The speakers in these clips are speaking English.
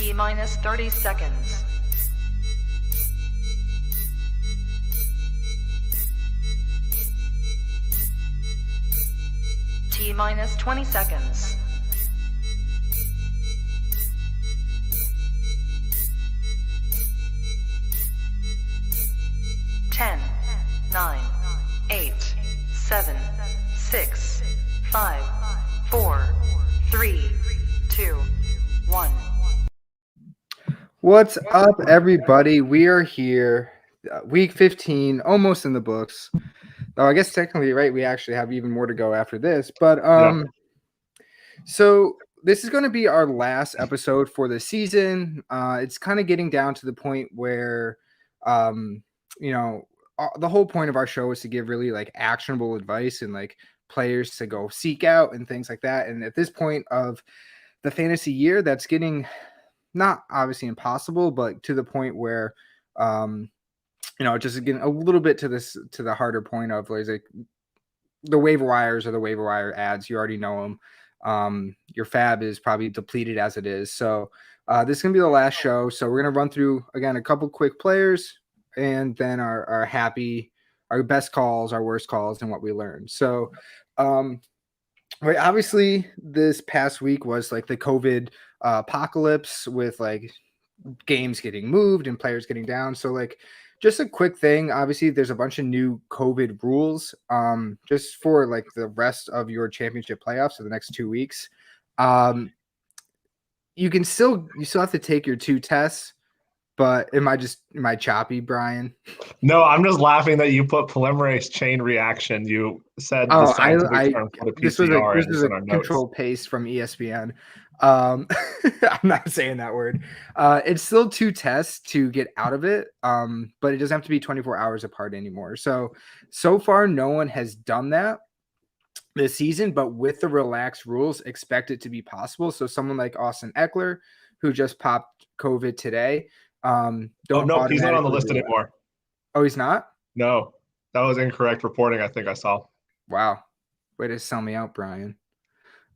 T-minus 30 seconds. T-minus 20 seconds. Ten, 9, 8, 7, 6, 5, 4, 3, 2, 1. What's up, everybody? We are here, week 15, almost in the books. Oh, I guess technically, right, we actually have even more to go after this. But So this is going to be our last episode for the season. It's kind of getting down to the point where, the whole point of our show is to give really like actionable advice and like players to go seek out and things like that. And at this point of the fantasy year, that's getting not obviously impossible, but to the point where, just getting a little bit to the harder point of like the waiver wires or the waiver wire ads. You already know them. Your fab is probably depleted as it is. So this is going to be the last show. So we're going to run through, again, a couple quick players and then our best calls, our worst calls, and what we learned. So obviously this past week was like the COVID apocalypse with like games getting moved and players getting down. So like just a quick thing, obviously there's a bunch of new COVID rules just for like the rest of your championship playoffs for the next 2 weeks. You still have to take your 2 tests, but am I choppy, Brian? No, I'm just laughing that you put polymerase chain reaction. You said the scientific term for the PCR. This was a control paste from ESPN. I'm not saying that word. It's still 2 tests to get out of it, but it doesn't have to be 24 hours apart anymore. So far, no one has done that this season, but with the relaxed rules, expect it to be possible. So someone like Austin Eckler, who just popped COVID today, no, he's not on the list anymore. Oh, he's not? No, that was incorrect reporting. I think I saw. Wow, way to sell me out, Brian.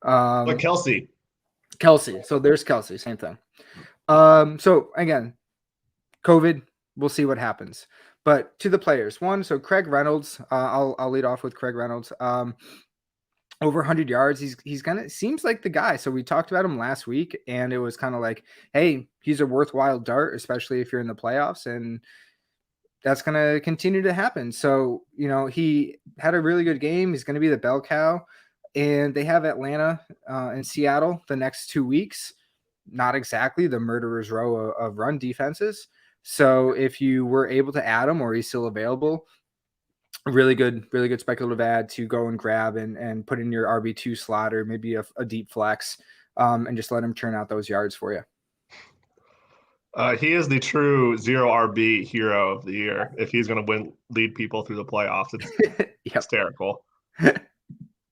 But Kelsey. So there's Kelsey, same thing. So again, COVID, we'll see what happens. But to the players, so Craig Reynolds, I'll lead off with Craig Reynolds. Over 100 yards. He's kind of seems like the guy. So we talked about him last week, and it was kind of like, hey, he's a worthwhile dart, especially if you're in the playoffs, and that's going to continue to happen. So, he had a really good game. He's going to be the bell cow, and they have Atlanta and Seattle the next 2 weeks. Not exactly the murderer's row of run defenses. So if you were able to add him or he's still available, really good speculative ad to go and grab and put in your RB2 slot or maybe a deep flex and just let him churn out those yards for you. He is the true 0 RB hero of the year. If he's going to lead people through the playoffs, it's hysterical.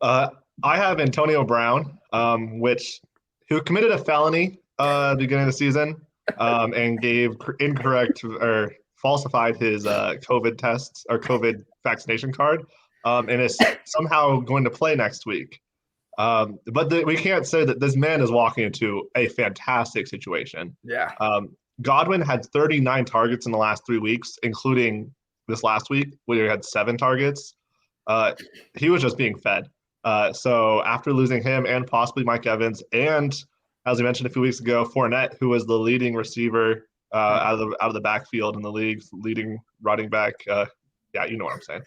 I have Antonio Brown, who committed a felony at the beginning of the season and gave incorrect or falsified his COVID tests or COVID vaccination card and is somehow going to play next week. But we can't say that this man is walking into a fantastic situation. Yeah. Godwin had 39 targets in the last 3 weeks, including this last week where he had 7 targets. He was just being fed. So after losing him and possibly Mike Evans and, as we mentioned a few weeks ago, Fournette, who was the leading receiver out of the backfield in the league, leading running back. You know what I'm saying.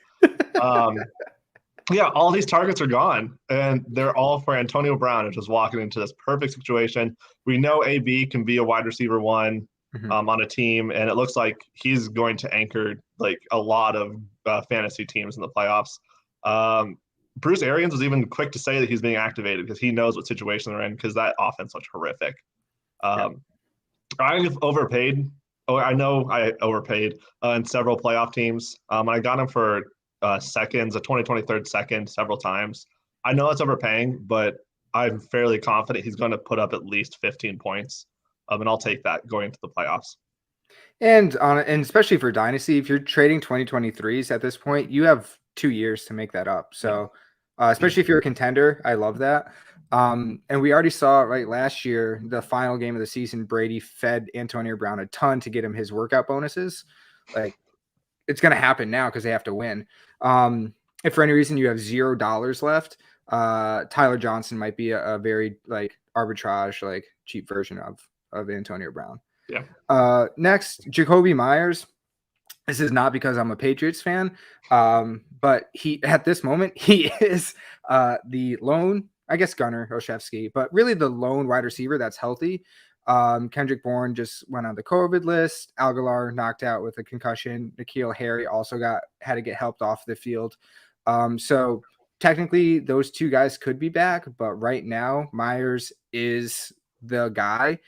All these targets are gone, and they're all for Antonio Brown, who's just walking into this perfect situation. We know AB can be a wide receiver 1 on a team, and it looks like he's going to anchor like a lot of fantasy teams in the playoffs. Bruce Arians was even quick to say that he's being activated because he knows what situation they're in because that offense looks horrific. I've overpaid. I know I overpaid in several playoff teams. I got him for seconds, a 2023 second several times. I know it's overpaying, but I'm fairly confident he's going to put up at least 15 points. And I'll take that going into the playoffs. And especially for Dynasty, if you're trading 2023s at this point, you have 2 years to make that up. So especially if you're a contender, I love that. And we already saw right last year, the final game of the season, Brady fed Antonio Brown a ton to get him his workout bonuses. Like, it's going to happen now because they have to win. If for any reason you have $0 left, Tyler Johnson might be a very like arbitrage, like cheap version of Antonio Brown. Yeah. Next, Jacoby Myers. This is not because I'm a Patriots fan, but he at this moment he is the lone, I guess, Gunnar Olszewski, but really the lone wide receiver that's healthy. Kendrick Bourne just went on the COVID list. Aguilar knocked out with a concussion. N'Keal Harry also had to get helped off the field. So technically those two guys could be back, but right now Myers is the guy.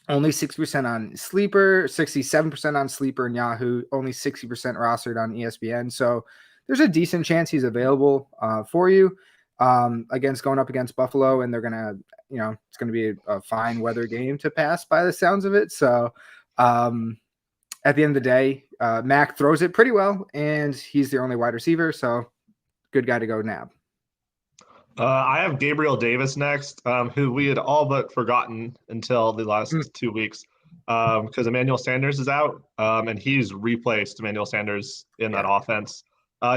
Only 60% on Sleeper, 67% on Sleeper and Yahoo, only 60% rostered on ESPN. So there's a decent chance he's available for you against going up against Buffalo, and they're going to, it's going to be a fine weather game to pass by the sounds of it. So at the end of the day, Mac throws it pretty well, and he's the only wide receiver. So good guy to go nab. I have Gabriel Davis next, who we had all but forgotten until the last 2 weeks because Emmanuel Sanders is out, and he's replaced Emmanuel Sanders in that offense.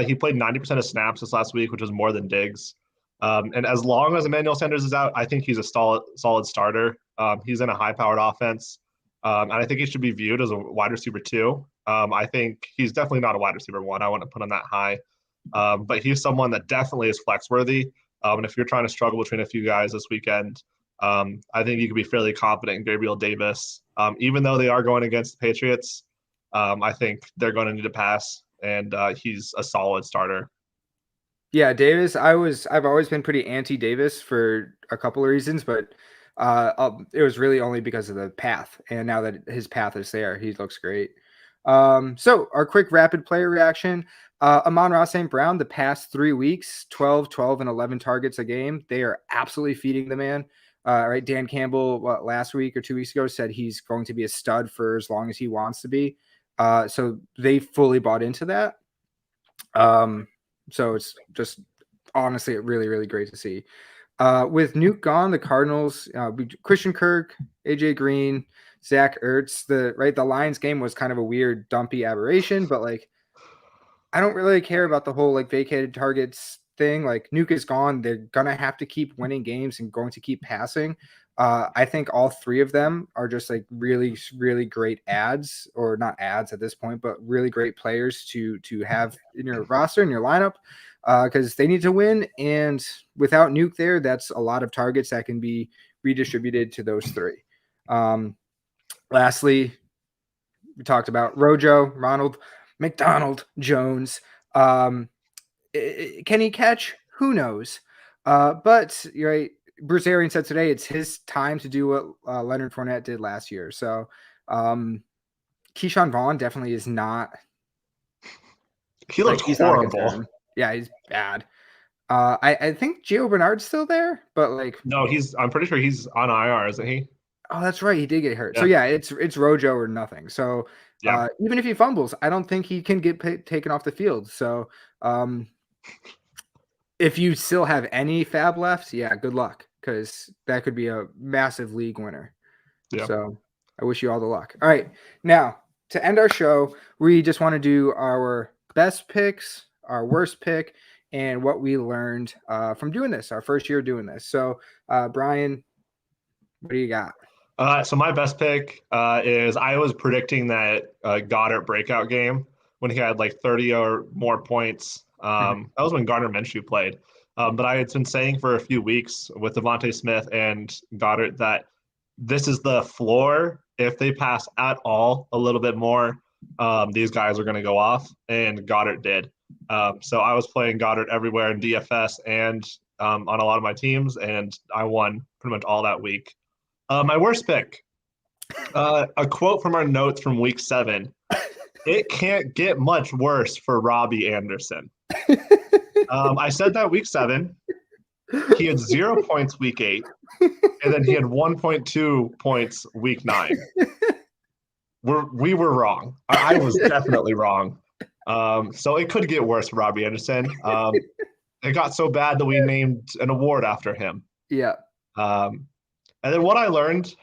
He played 90% of snaps this last week, which was more than Diggs. And as long as Emmanuel Sanders is out, I think he's a solid starter. He's in a high-powered offense, and I think he should be viewed as a wide receiver 2. I think he's definitely not a wide receiver 1. I wouldn't put him that high. But he's someone that definitely is flex-worthy. And if you're trying to struggle between a few guys this weekend, I think you can be fairly confident in Gabriel Davis. Even though they are going against the Patriots, I think they're going to need to pass, and he's a solid starter. Yeah, Davis. I've always been pretty anti-Davis for a couple of reasons, but it was really only because of the path. And now that his path is there, he looks great. So our quick rapid player reaction. Amon-Ra St. Brown, the past 3 weeks, 12, and 11 targets a game. They are absolutely feeding the man. Right. Dan Campbell, last week or 2 weeks ago, said he's going to be a stud for as long as he wants to be. So they fully bought into that. So it's just honestly really, really great to see. With Nuke gone, the Cardinals, Christian Kirk, AJ Green, Zach Ertz, the Lions game was kind of a weird, dumpy aberration, but like, I don't really care about the whole like vacated targets thing. Like Nuke is gone. They're going to have to keep winning games and going to keep passing. I think all three of them are just like really, really great ads, or not ads at this point, but really great players to have in your roster, in your lineup, because they need to win. And without Nuke there, that's a lot of targets that can be redistributed to those three. Lastly, we talked about Rojo, Ronald McDonald Jones. Can he catch? Who knows? But you're right. Bruce Arians said today it's his time to do what Leonard Fournette did last year. So Keyshawn Vaughn definitely is not. He looked horrible. Yeah, he's bad. I think Gio Bernard's still there, but like no, I'm pretty sure he's on IR, isn't he? Oh, that's right. He did get hurt. Yeah. So yeah, it's Rojo or nothing. So even if he fumbles, I don't think he can get taken off the field. So if you still have any fab left, yeah, good luck, because that could be a massive league winner. Yeah. So I wish you all the luck. All right. Now, to end our show, we just want to do our best picks, our worst pick, and what we learned from doing this, our first year doing this. So, Brian, what do you got? So my best pick is I was predicting that Goddard breakout game when he had like 30 or more points. That was when Gardner Minshew played. But I had been saying for a few weeks with Devontae Smith and Goddard that this is the floor. If they pass at all a little bit more, these guys are going to go off, and Goddard did. So I was playing Goddard everywhere in DFS and on a lot of my teams, and I won pretty much all that week. My worst pick, a quote from our notes from week 7. It can't get much worse for Robbie Anderson. I said that week 7. He had 0 points week 8, and then he had 1.2 points week 9. We were wrong. I was definitely wrong. So it could get worse for Robbie Anderson. It got so bad that we named an award after him. Yeah. And then what I learned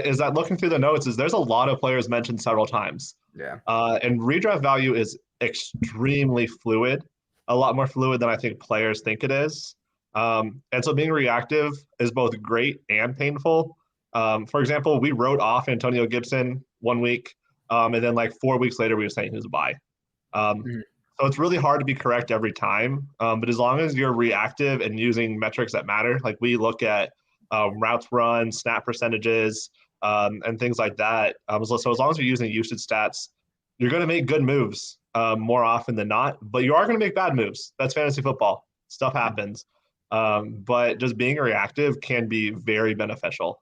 is that looking through the notes is there's a lot of players mentioned several times. Yeah. And redraft value is extremely fluid, a lot more fluid than I think players think it is. And so being reactive is both great and painful. For example, we wrote off Antonio Gibson 1 week, and then like 4 weeks later, we were saying he was a buy. So it's really hard to be correct every time. But as long as you're reactive and using metrics that matter, like we look at routes run, snap percentages, and things like that. So as long as you're using usage stats, you're going to make good moves more often than not, but you are going to make bad moves. That's fantasy football. Stuff happens. But just being reactive can be very beneficial.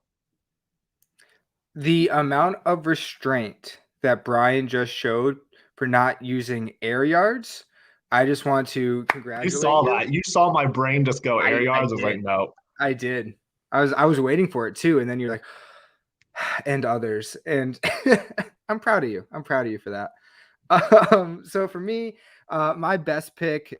The amount of restraint that Brian just showed for not using air yards, I just want to congratulate you. You saw that. You saw my brain just go air yards. I was like, no. I did. I was waiting for it too, and then you're like, and others, and I'm proud of you. I'm proud of you for that. So for me, my best pick,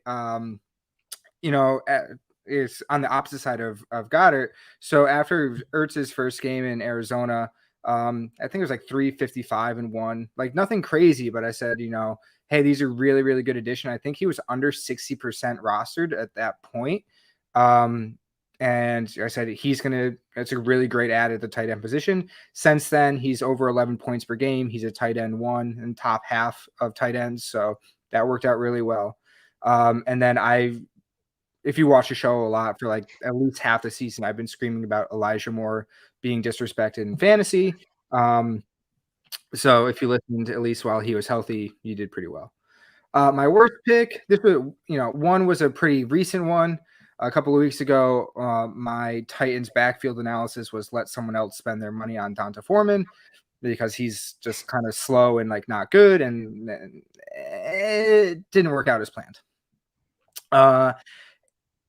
is on the opposite side of Goddard. So after Ertz's first game in Arizona, I think it was like 355 and 1, like nothing crazy, but I said, hey, these are really, really good addition. I think he was under 60% rostered at that point. And I said, that's a really great add at the tight end position. Since then, he's over 11 points per game. He's a tight end 1 in top half of tight ends. So that worked out really well. And then if you watch the show a lot for like at least half the season, I've been screaming about Elijah Moore being disrespected in fantasy. So if you listened at least while he was healthy, you did pretty well. My worst pick, this was, one was a pretty recent one. A couple of weeks ago, my Titans backfield analysis was let someone else spend their money on Donta Foreman because he's just kind of slow and like not good, and it didn't work out as planned.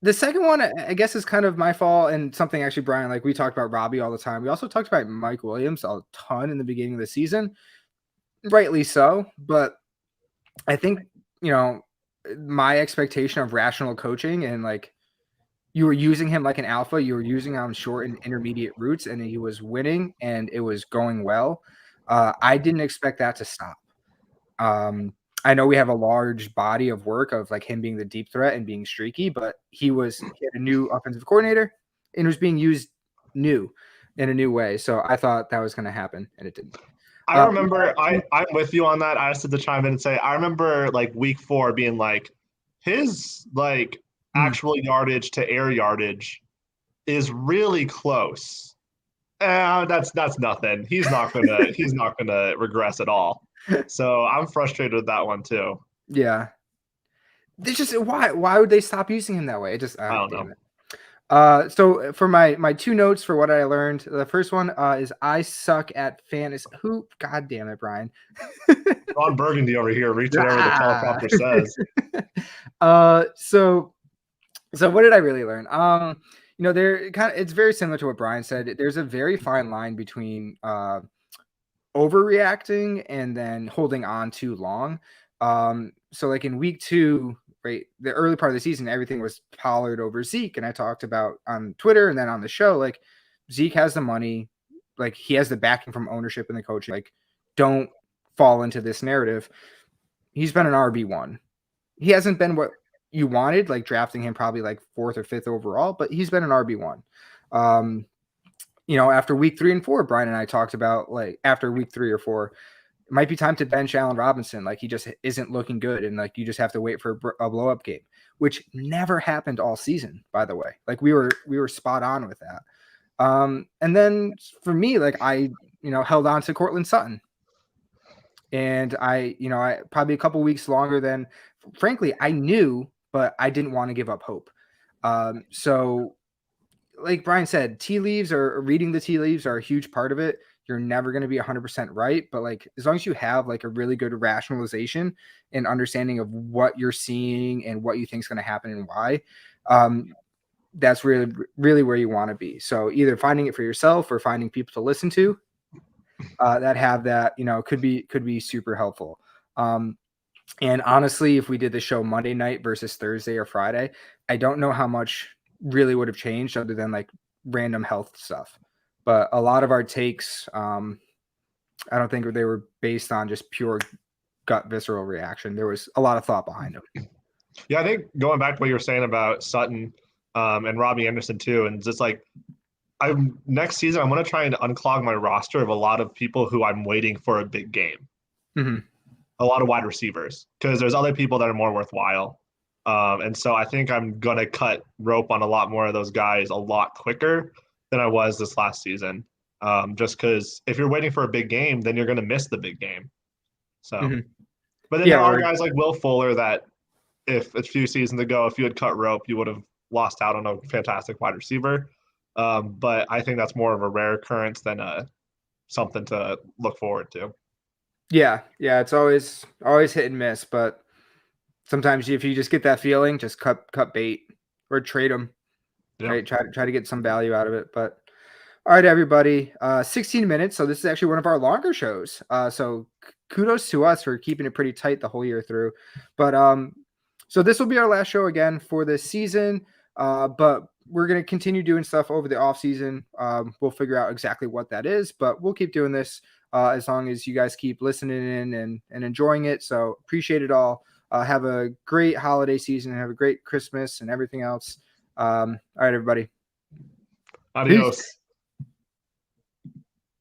The second one, I guess, is kind of my fault and something actually, Brian, like we talked about Robbie all the time. We also talked about Mike Williams a ton in the beginning of the season, rightly so. But I think, my expectation of rational coaching and like you were using him like an alpha, you were using him on short and intermediate routes, and he was winning and it was going well. I didn't expect that to stop. I know we have a large body of work of like him being the deep threat and being streaky, but he had a new offensive coordinator and was being used in a new way. So I thought that was going to happen, and it didn't. I remember I'm with you on that. I just had to chime in and say, I remember like week 4 being like his like actual yardage to air yardage is really close. That's nothing. He's not gonna regress at all. So I'm frustrated with that one too. Yeah. It's just why would they stop using him that way? It just I don't know. So for my 2 notes for what I learned, the first one is I suck at fantasy. God damn it, Brian. Ron Burgundy over here, reach whatever the teleprompter says. So what did I really learn? It's very similar to what Brian said. There's a very fine line between overreacting and then holding on too long. So like in week 2, right, the early part of the season, everything was Pollard over Zeke. And I talked about on Twitter and then on the show, like Zeke has the money, like he has the backing from ownership and the coaching. Like, don't fall into this narrative. He's been an RB1. He hasn't been what you wanted, like drafting him probably like 4th or 5th overall, but he's been an RB1. After week 3 and 4, Brian and I talked about like after week 3 or 4, it might be time to bench Allen Robinson. Like he just isn't looking good. And like, you just have to wait for a blow up game, which never happened all season, by the way. Like we were spot on with that. And then for me, like I held on to Cortland Sutton, and I probably a couple weeks longer than frankly I knew, but I didn't want to give up hope. So like Brian said, reading the tea leaves are a huge part of it. You're never going to be 100% right, but like as long as you have like a really good rationalization and understanding of what you're seeing and what you think is going to happen and why, that's really, really where you want to be. So either finding it for yourself or finding people to listen to that have that, could be super helpful. And honestly, if we did the show Monday night versus Thursday or Friday, I don't know how much really would have changed other than like random health stuff. But a lot of our takes, I don't think they were based on just pure gut visceral reaction. There was a lot of thought behind them. Yeah, I think going back to what you were saying about Sutton and Robbie Anderson too, and just like next season, I'm going to try and unclog my roster of a lot of people who I'm waiting for a big game. Mm-hmm. A lot of wide receivers, because there's other people that are more worthwhile. And so I think I'm going to cut rope on a lot more of those guys a lot quicker than I was this last season. Just because if you're waiting for a big game, then you're going to miss the big game. So, but then there are guys like Will Fuller that if a few seasons ago, if you had cut rope, you would have lost out on a fantastic wide receiver. But I think that's more of a rare occurrence than something to look forward to. Yeah, it's always hit and miss, but sometimes if you just get that feeling, just cut bait or trade them. Yeah. Right, try to get some value out of it. But all right, everybody, 16 minutes. So this is actually one of our longer shows. So kudos to us for keeping it pretty tight the whole year through. But so this will be our last show again for this season. But we're going to continue doing stuff over the off season. We'll figure out exactly what that is, but we'll keep doing this as long as you guys keep listening in and enjoying it. So appreciate it all. Have a great holiday season and have a great Christmas and everything else. All right, everybody. Adios. Peace.